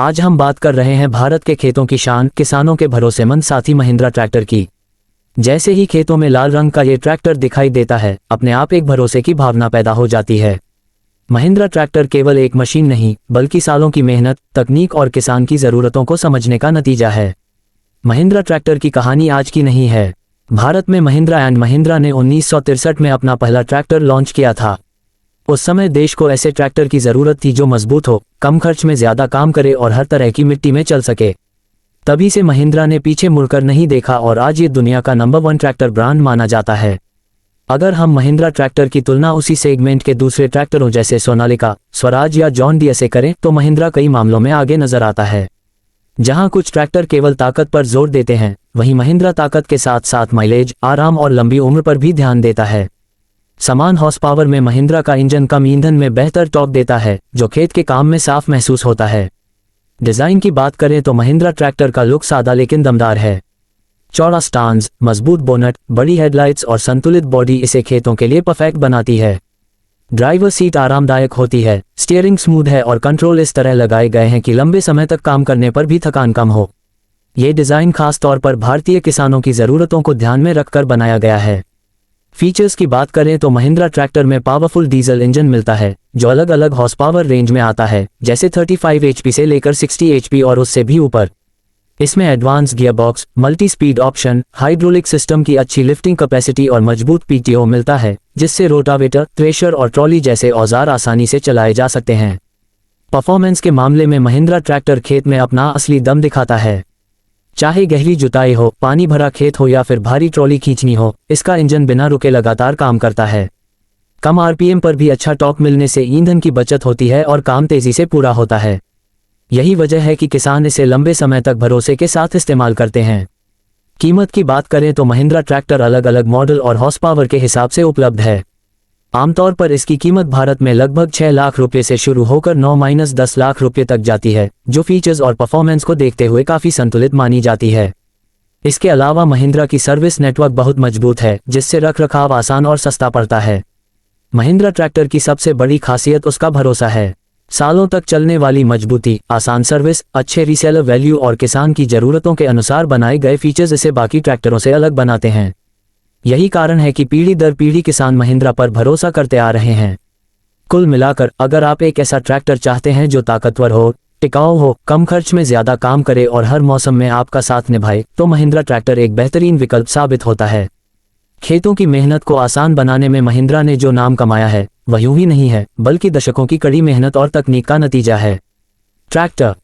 आज हम बात कर रहे हैं भारत के खेतों की शान, किसानों के भरोसेमंद साथी महिंद्रा ट्रैक्टर की। जैसे ही खेतों में लाल रंग का ये ट्रैक्टर दिखाई देता है, अपने आप एक भरोसे की भावना पैदा हो जाती है। महिंद्रा ट्रैक्टर केवल एक मशीन नहीं, बल्कि सालों की मेहनत, तकनीक और किसान की ज़रूरतों को समझने का नतीजा है। महिंद्रा ट्रैक्टर की कहानी आज की नहीं है। भारत में महिंद्रा एंड महिंद्रा ने 1963 में अपना पहला ट्रैक्टर लॉन्च किया था। उस समय देश को ऐसे ट्रैक्टर की ज़रूरत थी जो मजबूत हो, कम खर्च में ज़्यादा काम करे और हर तरह की मिट्टी में चल सके। तभी से महिंद्रा ने पीछे मुड़कर नहीं देखा और आज ये दुनिया का नंबर 1 ट्रैक्टर ब्रांड माना जाता है। अगर हम महिंद्रा ट्रैक्टर की तुलना उसी सेगमेंट के दूसरे ट्रैक्टरों जैसे सोनालिका, स्वराज या जॉन डीयर से करें तो महिंद्रा कई मामलों में आगे नजर आता है। जहां कुछ ट्रैक्टर केवल ताकत पर जोर देते हैं, वहीं महिंद्रा ताकत के साथ साथ माइलेज, आराम और लंबी उम्र पर भी ध्यान देता है। समान हॉर्स पावर में महिंद्रा का इंजन कम ईंधन में बेहतर टॉर्क देता है, जो खेत के काम में साफ महसूस होता है। डिजाइन की बात करें तो महिंद्रा ट्रैक्टर का लुक सादा लेकिन दमदार है। चौड़ा स्टांस, मजबूत बोनट, बड़ी हेडलाइट्स और संतुलित बॉडी इसे खेतों के लिए परफेक्ट बनाती है। ड्राइवर सीट आरामदायक होती है, स्टीयरिंग स्मूथ है और कंट्रोल इस तरह लगाए गए हैं कि लंबे समय तक काम करने पर भी थकान कम हो। ये डिजाइन खास तौर पर भारतीय किसानों की ज़रूरतों को ध्यान में रखकर बनाया गया है। फीचर्स की बात करें तो महिंद्रा ट्रैक्टर में पावरफुल डीजल इंजन मिलता है, जो अलग अलग हॉर्स पावर रेंज में आता है, जैसे 35 HP से लेकर 60 HP और उससे भी ऊपर। इसमें advance gearbox, multi speed option, hydraulic system की अच्छी लिफ्टिंग कैपेसिटी और मजबूत PTO मिलता है, जिससे रोटावेटर, थ्रेशर और ट्रॉली जैसे औजार आसानी से चलाए जा सकते हैं। परफॉर्मेंस के मामले में महिंद्रा ट्रैक्टर खेत में अपना असली दम दिखाता है। चाहे गहरी जुताई हो, पानी भरा खेत हो या फिर भारी ट्रॉली खींचनी हो, इसका इंजन बिना रुके लगातार काम करता है। कम RPM पर भी अच्छा टॉर्क मिलने से ईंधन की बचत होती है और काम तेजी से पूरा होता है। यही वजह है कि किसान इसे लंबे समय तक भरोसे के साथ इस्तेमाल करते हैं। कीमत की बात करें तो महिंद्रा ट्रैक्टर अलग अलग मॉडल और हॉर्स पावर के हिसाब से उपलब्ध है। आमतौर पर इसकी कीमत भारत में लगभग 6 लाख रुपये से शुरू होकर 9-10 लाख रुपये तक जाती है, जो फीचर्स और परफॉर्मेंस को देखते हुए काफ़ी संतुलित मानी जाती है। इसके अलावा महिंद्रा की सर्विस नेटवर्क बहुत मजबूत है, जिससे रखरखाव आसान और सस्ता पड़ता है। महिंद्रा ट्रैक्टर की सबसे बड़ी खासियत उसका भरोसा है। सालों तक चलने वाली मजबूती, आसान सर्विस, अच्छे रीसेलर वैल्यू और किसान की ज़रूरतों के अनुसार बनाए गए फीचर्स इसे बाकी ट्रैक्टरों से अलग बनाते हैं। यही कारण है कि पीढ़ी दर पीढ़ी किसान महिंद्रा पर भरोसा करते आ रहे हैं। कुल मिलाकर, अगर आप एक ऐसा ट्रैक्टर चाहते हैं जो ताकतवर हो, टिकाऊ हो, कम खर्च में ज़्यादा काम करे और हर मौसम में आपका साथ निभाए, तो महिंद्रा ट्रैक्टर एक बेहतरीन विकल्प साबित होता है। खेतों की मेहनत को आसान बनाने में महिंद्रा ने जो नाम कमाया है, वह यूं ही नहीं है, बल्कि दशकों की कड़ी मेहनत और तकनीक का नतीजा है। ट्रैक्टर